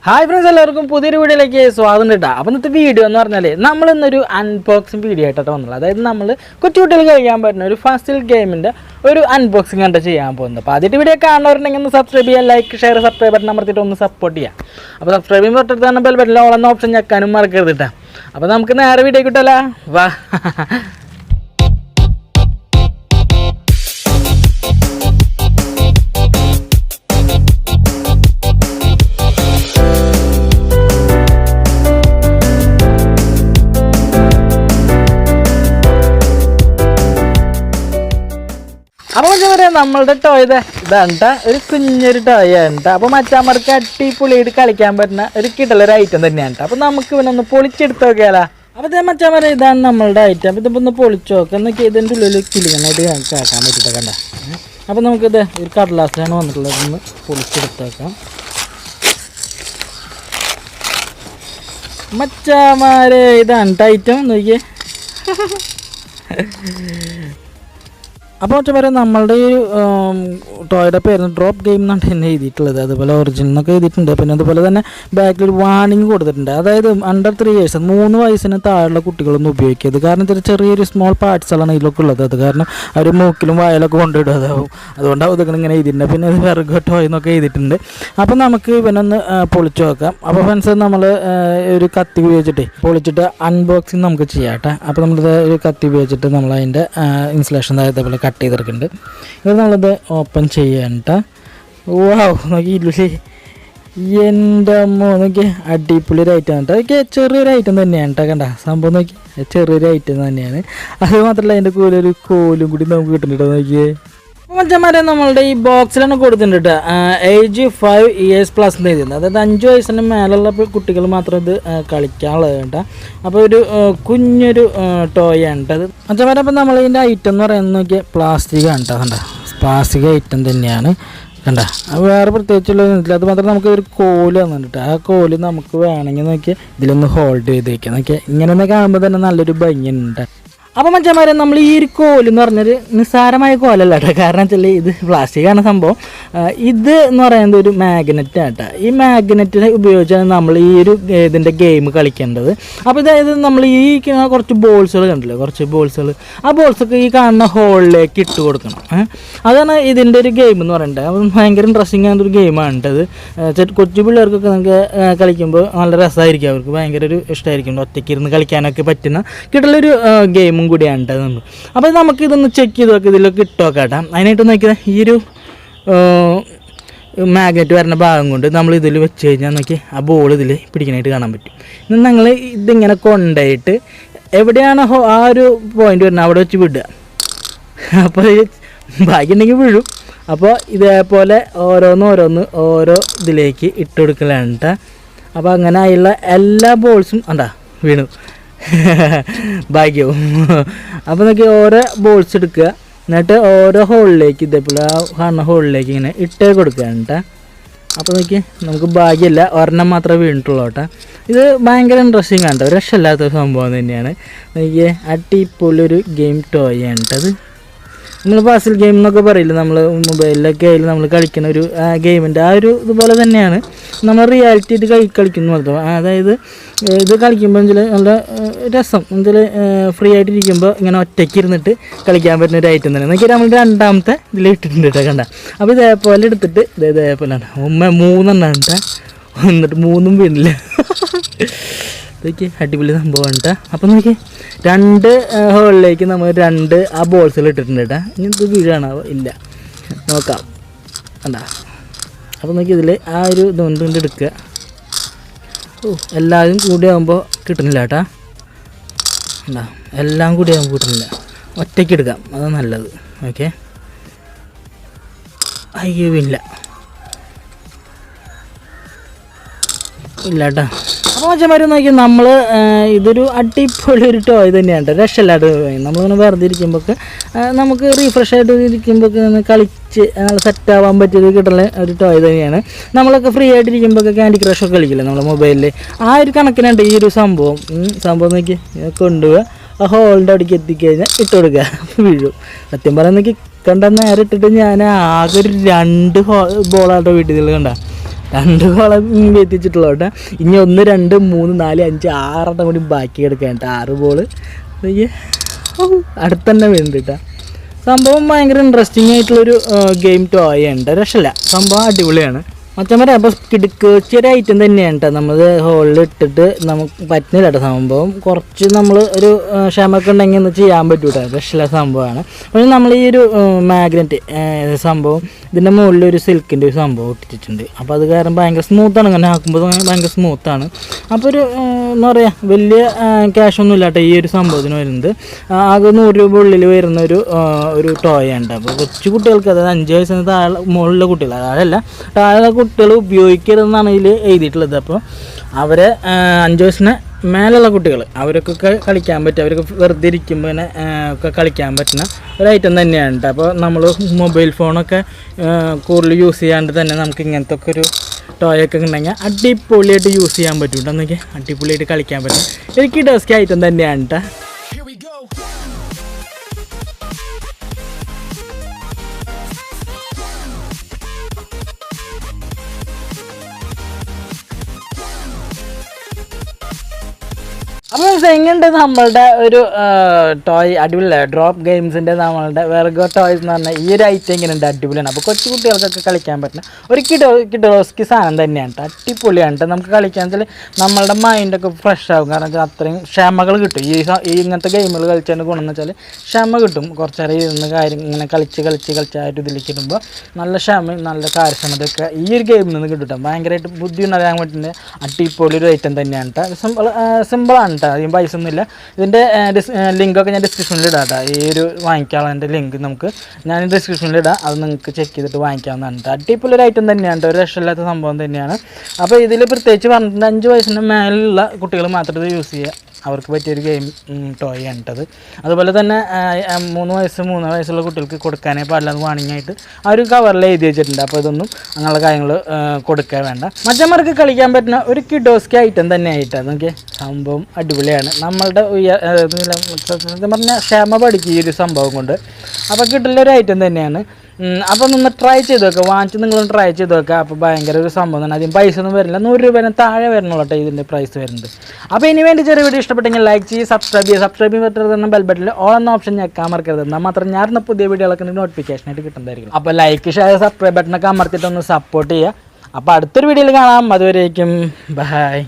Hi friends, എല്ലാവർക്കും പുതിയൊരു വീഡിയോയിലേക്ക് സ്വാഗതം കേട്ടോ. അപ്പോൾ ഇന്നത്തെ വീഡിയോ എന്ന് പറഞ്ഞാൽ നമ്മളിന്നൊരു അൺബോക്സിങ് വീഡിയോ ആയിട്ടാണ് വന്നുള്ളത്. അതായത് നമ്മൾ കൊച്ചുകുട്ടികൾ കഴിക്കാൻ പറ്റുന്ന ഒരു ഫാസ്റ്റിൽ ഗെയിമിൻ്റെ ഒരു അൺബോക്സിങ് കണ്ട് ചെയ്യാൻ പോകുന്നത്. അപ്പോൾ ആദ്യത്തെ വീഡിയോ കാണുന്നവരുണ്ടെങ്കിൽ ഒന്ന് സബ്സ്ക്രൈബ് ചെയ്യുക, ലൈക്ക് ഷെയർ സബ്സ്ക്രൈബ് ബട്ടൺ അമർത്തിയിട്ട് ഒന്ന് സപ്പോർട്ട് ചെയ്യുക. അപ്പോൾ സബ്സ്ക്രൈബ് ചെയ്യുമ്പോൾ തൊട്ടടുത്ത് തന്നെ ബെൽ ബട്ടണിൽ ഓൾ എന്ന ഓപ്ഷൻ ഞെക്കാനും മറക്കരുത് കേട്ടോ. അപ്പോൾ നമുക്ക് നേരെ വീഡിയോ കിട്ടല്ല വാ. അപ്പോൾ പറയാം, നമ്മളുടെ ടോയ് ഇതാണ്ട ഒരു കുഞ്ഞൊരു ടോയ് ആണ്. അപ്പോൾ മച്ചാന്മാർക്ക് അടിപൊളിയായിട്ട് കളിക്കാൻ പറ്റുന്ന ഒരു കിടലൊരു ഐറ്റം തന്നെയാണ്. അപ്പോൾ നമുക്ക് ഇവനൊന്ന് പൊളിച്ചെടുത്ത് നോക്കിയാലോ. അപ്പോൾ മച്ചാന്മാരെ ഇതാണ് നമ്മളുടെ ഐറ്റം. അപ്പോൾ ഇതിപ്പോൾ ഒന്ന് പൊളിച്ച് നോക്കാം എന്നൊക്കെ ഇതിൻ്റെ ഉള്ളിൽ കിളിങ്ങനായിട്ട് ഞങ്ങൾക്ക് ആക്കാൻ പറ്റിയിട്ട് കണ്ട. അപ്പോൾ നമുക്കിത് ഒരു കടലാസിലാണ് വന്നിട്ടുള്ളത്. ഒന്ന് പൊളിച്ചെടുത്ത് നോക്കാം മച്ചാന്മാരെ. ഇതാണ് ഐറ്റം നോക്കിയേ. അപ്പോൾ വെച്ചാൽ പറയാം, നമ്മളുടെ ഈ ടോയുടെ പേര് ഡ്രോപ്പ് ഗെയിം എന്നാണ് എന്നെ എഴുതിയിട്ടുള്ളത്. അതുപോലെ ഒറിജിനൽ എന്നൊക്കെ എഴുതിയിട്ടുണ്ട്. പിന്നെ അതുപോലെ തന്നെ ബാക്കിൽ വാർണിംഗ് കൊടുത്തിട്ടുണ്ട്. അതായത് അണ്ടർ 3 years 3 വയസ്സിന് താഴെയുള്ള കുട്ടികളൊന്നും ഉപയോഗിക്കരുത്. കാരണം ഇതൊരു ചെറിയൊരു സ്മോൾ പാർട്സാണ് ഇതിലൊക്കെ ഉള്ളത്. അത് കാരണം അവർ മൂക്കിലും വായലൊക്കെ കൊണ്ടിടും. അതുകൊണ്ടാവും ഇതൊക്കെ ഇങ്ങനെ എഴുതിയിട്ടുണ്ട്. പിന്നെ അത് വെറുതെ ടോയ് എന്നൊക്കെ എഴുതിയിട്ടുണ്ട്. അപ്പോൾ നമുക്ക് ഇവനൊന്ന് പൊളിച്ച് നോക്കാം. അപ്പോൾ ഫ്രണ്ട്സ്, നമ്മൾ ഒരു കത്തി ഉപയോഗിച്ചിട്ട് പൊളിച്ചിട്ട് അൺബോക്സിങ് നമുക്ക് ചെയ്യാം കേട്ടോ. അപ്പോൾ നമ്മളിത് ഒരു കത്തി ഉപയോഗിച്ചിട്ട് നമ്മളതിൻ്റെ ഇൻസുലേഷൻ അതേപോലെ കട്ട് ചെയ്തെടുക്കുന്നുണ്ട്. ഇത് നമ്മളിത് ഓപ്പൺ ചെയ്യാൻ കേട്ടോ. വാവ്, നോക്കി ഇല്ലേ, എൻ്റെ അമ്മ നോക്കി അടിപൊളി ഒരു ഐറ്റം കേട്ടോ. അതൊക്കെ ചെറിയൊരു ഐറ്റം തന്നെയാണ് കേട്ടോ. കണ്ട സംഭവം നോക്കി, ചെറിയൊരു ഐറ്റം തന്നെയാണ്. അത് മാത്രമല്ല അതിൻ്റെ കൂടെ ഒരു കോലും കൂടി നമുക്ക് കിട്ടുന്നുണ്ടോ നോക്കിയേ. മച്ചന്മാരെ, നമ്മളുടെ ഈ ബോക്സിലാണ് കൊടുത്തിട്ടുണ്ട് ഏജ് 5 years പ്ലസ് എന്ന് എഴുതുന്നത്. അതായത് 5 വയസ്സിന് മേലുള്ള കുട്ടികൾ മാത്രം ഇത് കളിക്കാനുള്ളത് കേട്ടോ. അപ്പോൾ ഒരു കുഞ്ഞൊരു ടോയ് ആണ് കേട്ടോ അത് മച്ചന്മാരെ. അപ്പോൾ നമ്മൾ ഇതിൻ്റെ ഐറ്റം എന്ന് പറയുന്നത് നോക്കിയാൽ പ്ലാസ്റ്റിക് ആണ് കേട്ടോ. കണ്ട പ്ലാസ്റ്റിക് ഐറ്റം തന്നെയാണ് കണ്ട. വേറെ പ്രത്യേകിച്ചുള്ളതൊന്നുമില്ല. അത് മാത്രം നമുക്ക് ഒരു കോല് വന്നിട്ട് ആ കോല് നമുക്ക് വേണമെങ്കിൽ നോക്കിയാൽ ഇതിലൊന്ന് ഹോൾഡ് ചെയ്ത് വയ്ക്കാം. നോക്കിയാൽ ഇങ്ങനെ കാണുമ്പോൾ തന്നെ നല്ലൊരു ഭംഗിയുണ്ട്. അപ്പോൾ മച്ചന്മാരെ, നമ്മൾ ഈ ഒരു കോലെന്ന് പറഞ്ഞൊരു നിസ്സാരമായ കോലല്ല കേട്ടോ. കാരണം വെച്ചാൽ ഇത് പ്ലാസ്റ്റിക്കാണ് സംഭവം. ഇത് എന്ന് പറയുന്നത് ഒരു മാഗ്നറ്റ് ആട്ടോ. ഈ മാഗ്നറ്റിനെ ഉപയോഗിച്ചാണ് നമ്മൾ ഈ ഒരു ഇതിൻ്റെ ഗെയിം കളിക്കേണ്ടത്. അപ്പോൾ ഇതായത് നമ്മൾ ഈ കുറച്ച് ബോൾസുകൾ കണ്ടില്ലേ, കുറച്ച് ബോൾസുകൾ, ആ ബോൾസൊക്കെ ഈ കാണുന്ന ഹോളിലേക്ക് ഇട്ട് കൊടുക്കണം. അതാണ് ഇതിൻ്റെ ഒരു ഗെയിം എന്ന് പറയുന്നത്. അപ്പം ഭയങ്കര ഇൻട്രസ്റ്റിംഗ് ആയ ഒരു ഗെയിമാണ് ഇത്. കൊച്ചു പിള്ളേർക്കൊക്കെ നമുക്ക് കളിക്കുമ്പോൾ നല്ല രസമായിരിക്കും. അവർക്ക് ഭയങ്കര ഒരു ഇഷ്ടമായിരിക്കും. ഒറ്റയ്ക്ക് ഇരുന്ന് കളിക്കാനൊക്കെ പറ്റുന്ന കിട്ടുള്ളൊരു ഗെയിമും കൂടിയാണ് നമ്മൾ. അപ്പോൾ നമുക്ക് ഇതൊന്ന് ചെക്ക് ചെയ്ത് നോക്കാം, ഇതിലൊക്കെ ഇട്ട് നോക്കാം. അതിനായിട്ട് നോക്കിയാൽ ഈ ഒരു മാഗ്നറ്റ് വരുന്ന ഭാഗം കൊണ്ട് നമ്മൾ ഇതിൽ വെച്ച് കഴിഞ്ഞാൽ നോക്കി ആ ബോൾ ഇതിൽ പിടിക്കാനായിട്ട് കാണാൻ പറ്റും. ഇന്ന് ഞങ്ങൾ ഇതിങ്ങനെ കൊണ്ടുപോയിട്ട് എവിടെയാണ് ആ ഒരു പോയിന്റ് വരുന്നത് അവിടെ വെച്ച് വിടുക. അപ്പോൾ ഭാഗ്യമുണ്ടെങ്കിൽ വീഴും. അപ്പോൾ ഇതേപോലെ ഓരോ ഇതിലേക്ക് ഇട്ട് കൊടുക്കലാണ് കേട്ടോ. അപ്പോൾ അങ്ങനെ ആയുള്ള എല്ലാ ബോൾസും വീണു ഭാഗ്യവും. അപ്പോൾ നോക്കി ഓരോ ബോൾസ് എടുക്കുക, എന്നിട്ട് ഓരോ ഹോളിലേക്ക് ഇതേപോലെ ആ കാണുന്ന ഹോളിലേക്ക് ഇങ്ങനെ ഇട്ടേ കൊടുക്കുകയാണ് കേട്ടോ. അപ്പോൾ നോക്കി നമുക്ക് ഭാഗ്യമില്ല, ഒരെണ്ണം മാത്രമേ വീണിട്ടുള്ളൂ കേട്ടോ. ഇത് ഭയങ്കര ഇൻട്രസ്റ്റിംഗ് ആണ് കേട്ടോ. രക്ഷമില്ലാത്തൊരു സംഭവം തന്നെയാണ്. നോക്കി അടിപൊളിയൊരു ഗെയിം ടോയ് ആണ് കേട്ടോ അത്. നമ്മൾ പാസിൽ ഗെയിം എന്നൊക്കെ പറയില്ല, നമ്മൾ മൊബൈലിലൊക്കെ ആയാലും നമ്മൾ കളിക്കുന്ന ഒരു ഗെയിമിൻ്റെ ആ ഒരു ഇതുപോലെ തന്നെയാണ് നമ്മൾ റിയാലിറ്റി ഇത് കളിക്കുന്ന പോലത്തെ. അതായത് ഇത് കളിക്കുമ്പോൾ ഇതിൽ നല്ല രസം, ഇതിൽ ഫ്രീ ആയിട്ടിരിക്കുമ്പോൾ ഇങ്ങനെ ഒറ്റയ്ക്ക് ഇരുന്നിട്ട് കളിക്കാൻ പറ്റുന്ന ഒരു ഐറ്റം തന്നെ. എന്നൊക്കെ നമ്മൾ രണ്ടാമത്തെ ഇതിൽ ഇട്ടിട്ടുണ്ട് കേട്ടോ. കണ്ട. അപ്പോൾ ഇതേപോലെ എടുത്തിട്ട് ഇതേപോലെയാണ് 3 കേട്ടോ. എന്നിട്ട് 3 വീണില്ല. ഇതൊക്കെ അടിപൊളി സംഭവമാണ് കേട്ടോ. അപ്പോൾ നോക്കി 2 ഹോളിലേക്ക് നമ്മൾ 2 ആ ബോൾസുകൾ ഇട്ടിട്ടുണ്ട് കേട്ടോ. ഇനി ഇത് വീഴാണോ ഇല്ല നോക്കാം കണ്ടാ. അപ്പോൾ നോക്കി ഇതിൽ ആ ഒരു ഇതുകൊണ്ട് എടുക്കുക. എല്ലാവരും കൂടി ആകുമ്പോൾ കിട്ടുന്നില്ല കേട്ടോ. കണ്ടാ, എല്ലാം കൂടി ആകുമ്പോൾ കിട്ടുന്നില്ല. ഒറ്റയ്ക്ക് എടുക്കാം, അതാണ് നല്ലത്. ഓക്കെ, അയ്യോ ഇല്ല കേട്ടോ. അപ്പോൾ മച്ചന്മാർ നോക്കി, നമ്മൾ ഇതൊരു അടിപൊളി ഒരു ടോയ് തന്നെയാണ്. രക്ഷമില്ലാത്ത നമ്മളിങ്ങനെ വെറുതെ ഇരിക്കുമ്പോഴൊക്കെ നമുക്ക് റീഫ്രഷ് ആയിട്ട് ഇരിക്കുമ്പോഴൊക്കെ കളിച്ച് നല്ല സെറ്റാവാൻ പറ്റിയത് കിട്ടുന്ന ഒരു ടോയ് തന്നെയാണ്. നമ്മളൊക്കെ ഫ്രീ ആയിട്ടിരിക്കുമ്പോഴൊക്കെ ക്യാൻഡി ക്രഷൊക്കെ കളിക്കില്ല നമ്മുടെ മൊബൈലിൽ. ആ ഒരു കണക്കിനുണ്ട് ഈ ഒരു സംഭവം നോക്കി കൊണ്ടുപോവുക, ആ ഹോളിൻ്റെ അവിടേക്ക് എത്തിക്കഴിഞ്ഞാൽ ഇട്ട് കൊടുക്കുക, വീഴും. സത്യം പറയാൻ നോക്കി കണ്ട നേരെ ഇട്ടിട്ട് ഞാൻ ആകെ ഒരു 2 ബോളാട്ടോ വീട്ടിൽ കണ്ട. 2 കോളം എത്തിച്ചിട്ടുള്ളൂ കേട്ടോ. ഇനി 1 2 3 4 5 6 കൂടി ബാക്കി എടുക്കാൻ കേട്ടോ. 6 ബോൾ അടുത്തന്നെ വരുന്നുണ്ട് കേട്ടോ. സംഭവം ഭയങ്കര ഇൻട്രസ്റ്റിംഗ് ആയിട്ടുള്ളൊരു ഗെയിം ടോയ് ഉണ്ട്, രക്ഷയില്ല, സംഭവം അടിപൊളിയാണ് മച്ചന്മാരെ. അപ്പോൾ കിടുക്കൊരു ഐറ്റം തന്നെയാണ് കേട്ടോ. നമ്മൾ ഹോളിൽ ഇട്ടിട്ട് നമുക്ക് പറ്റുന്നില്ല കേട്ടോ. സംഭവം കുറച്ച് നമ്മൾ ഒരു ക്ഷമൊക്കെ ഉണ്ടെങ്കിൽ ഒന്ന് ചെയ്യാൻ പറ്റും കേട്ടോ. രക്ഷയില്ല സംഭവമാണ്. പക്ഷേ നമ്മൾ ഈ ഒരു മാഗ്നറ്റ് സംഭവം ഇതിൻ്റെ മുകളിൽ ഒരു സിൽക്കിൻ്റെ ഒരു സംഭവം ഒട്ടിച്ചിട്ടുണ്ട്. അപ്പോൾ അത് കാരണം ഭയങ്കര സ്മൂത്താണ്, ഇങ്ങനെ ആക്കുമ്പോൾ ഭയങ്കര സ്മൂത്താണ്. അപ്പോൾ ഒരു എന്താ പറയുക, വലിയ ക്യാഷൊന്നും ഇല്ല കേട്ടോ ഈ ഒരു സംഭവത്തിന് വരുന്നത്. ആകെ 100 രൂപ ഉള്ളിൽ വരുന്ന ഒരു ടോയ് ഉണ്ട്. അപ്പോൾ കൊച്ചു കുട്ടികൾക്ക്, അതായത് 5 വയസ്സിന് മുകളിലുള്ള കുട്ടികൾ, അതല്ല താഴെ കുട്ടികൾ ഉപയോഗിക്കരുതെന്നാണ് ഇതിൽ എഴുതിയിട്ടുള്ളത്. അപ്പോൾ അവരെ 5 വയസ്സിന് മേലുള്ള കുട്ടികൾ അവർക്കൊക്കെ കളിക്കാൻ പറ്റും, അവർക്ക് വെറുതെ ഇരിക്കുമ്പോൾ തന്നെ ഒക്കെ കളിക്കാൻ പറ്റുന്ന ഒരു ഐറ്റം തന്നെയാണ് കേട്ടോ. അപ്പോൾ നമ്മൾ മൊബൈൽ ഫോണൊക്കെ കൂടുതൽ യൂസ് ചെയ്യാണ്ട് തന്നെ നമുക്ക് ഇങ്ങനത്തെ ഒക്കെ ഒരു ടോയൊക്കെ ഉണ്ടെങ്കിൽ അടിപൊളിയായിട്ട് യൂസ് ചെയ്യാൻ പറ്റും കേട്ടോ. എന്നൊക്കെ അടിപൊളിയായിട്ട് കളിക്കാൻ പറ്റും. എനിക്ക് ഡെസ്ക് ഐറ്റം തന്നെയാണ് കേട്ടോ. അപ്പോൾ എങ്ങനെയുണ്ട് നമ്മളുടെ ഒരു ടോയ്? അടിപൊളിയല്ലേ? ഡ്രോപ്പ് ഗെയിംസിൻ്റെ നമ്മളുടെ വെർഗോ ടോയ്സ് എന്ന് പറഞ്ഞാൽ ഈ ഒരു ഐറ്റം എങ്ങനെയുണ്ട്? അടിപൊളിയാണ്. അപ്പോൾ കൊച്ചു കുട്ടികൾക്കൊക്കെ കളിക്കാൻ പറ്റുന്ന ഒരു കിഡോസ്കി സാധനം തന്നെയാണ് കേട്ടോ. അടിപൊളിയാണ് കേട്ടോ. നമുക്ക് കളിക്കാൻ വെച്ചാൽ നമ്മളുടെ മൈൻഡൊക്കെ ഫ്രഷ് ആകും. കാരണം വെച്ചാൽ അത്രയും ക്ഷമകൾ കിട്ടും ഈ ഇങ്ങനത്തെ ഗെയിമുകൾ കളിച്ചതിൻ്റെ ഗുണമെന്ന് വെച്ചാൽ ക്ഷമ കിട്ടും. കുറച്ച് നേരം ഇരുന്ന് കാര്യം ഇങ്ങനെ കളിച്ചായിട്ട് ഇതിലേക്ക് ഇടുമ്പോൾ നല്ല ക്ഷമയും നല്ല കാര്യക്ഷമതയൊക്കെ ഈ ഒരു ഗെയിമിൽ നിന്ന് കിട്ടും. ഭയങ്കരമായിട്ട് ബുദ്ധി ഉണ്ടാകാൻ പറ്റുന്ന അടിപൊളി ഒരു ഐറ്റം തന്നെയാണ് കേട്ടോ. സിമ്പിളാണ് കേട്ടോ, അധികം പൈസ ഒന്നുമില്ല. ഇതിൻ്റെ ലിങ്കൊക്കെ ഞാൻ ഡിസ്ക്രിപ്ഷനിൽ ഇടാം കേട്ടോ. ഈ ഒരു വാങ്ങിക്കാനുള്ളതിൻ്റെ ലിങ്ക് ഞാൻ ഡിസ്ക്രിപ്ഷനിൽ ഇടാം. അത് നിങ്ങൾക്ക് ചെക്ക് ചെയ്തിട്ട് വാങ്ങിക്കാവുന്നതാണ് കേട്ടോ. അടിപൊളി ഒരു ഐറ്റം തന്നെയാണ് കേട്ടോ, ഒരു രക്ഷമില്ലാത്ത സംഭവം തന്നെയാണ്. അപ്പോൾ ഇതിൽ പ്രത്യേകിച്ച് പറഞ്ഞിട്ടുണ്ട് 5 വയസ്സിന് മേലുള്ള കുട്ടികൾ മാത്രം ഇത് യൂസ് ചെയ്യുക, അവർക്ക് പറ്റിയൊരു ഗെയിം ടോയ് ആണ് കേട്ടത്. അതുപോലെ തന്നെ 3 വയസ്സുള്ള കുട്ടികൾക്ക് കൊടുക്കാനേ പാടില്ല, അത് വാണിംഗ് ആയിട്ട് ആ ഒരു കവറിൽ എഴുതി വെച്ചിട്ടുണ്ട്. അപ്പോൾ ഇതൊന്നും അങ്ങനെയുള്ള കാര്യങ്ങൾ കൊടുക്കാൻ വേണ്ട. മറ്റന്മാർക്ക് കളിക്കാൻ പറ്റുന്ന ഒരു കിഡോസ്കി ഐറ്റം തന്നെ ആയിട്ട് നോക്കിയാൽ സംഭവം അടിപൊളിയാണ്. നമ്മളുടെ പറഞ്ഞാൽ ക്ഷമ പഠിക്കും ഈ ഒരു സംഭവം കൊണ്ട്. അപ്പോൾ കിട്ടുന്നൊരു ഐറ്റം തന്നെയാണ്. അപ്പോൾ ഒന്ന് ട്രൈ ചെയ്ത് വെക്കുക, വാങ്ങിച്ച് നിങ്ങളൊന്ന് ട്രൈ ചെയ്ത് വെക്കുക. അപ്പോൾ ഭയങ്കര ഒരു സംഭവം തന്നെ, അധികം പൈസ ഒന്നും വരില്ല, 100 രൂപേനെ താഴെ വരണുള്ളൂ കേട്ടോ ഇതിൻ്റെ പ്രൈസ് വരുന്നത്. അപ്പോൾ ഇനി വേണ്ടി ചെറിയ വീഡിയോ ഇഷ്ടപ്പെട്ടെങ്കിൽ ലൈക്ക് ചെയ്യുക, സബ്സ്ക്രൈബ് ചെയ്യാൻ പറ്റുന്ന ബെൽ ബട്ടണിൽ ഓൾ എന്ന ഓപ്ഷൻ ഞെക്കാൻ മറക്കരുത്. എന്നാൽ മാത്രം ഞാനിന്ന് പുതിയ വീഡിയോകളൊക്കെ നോട്ടിഫിക്കേഷനായിട്ട് കിട്ടുന്നതായിരിക്കും. അപ്പോൾ ലൈക്ക്, ഷെയർ, സബ്സ്ക്രൈബ് ബട്ടണൊക്കെ അമർത്തിയിട്ടൊന്ന് സപ്പോർട്ട് ചെയ്യുക. അപ്പോൾ അടുത്തൊരു വീഡിയോയിൽ കാണാം. അതുവരേക്കും ബൈ.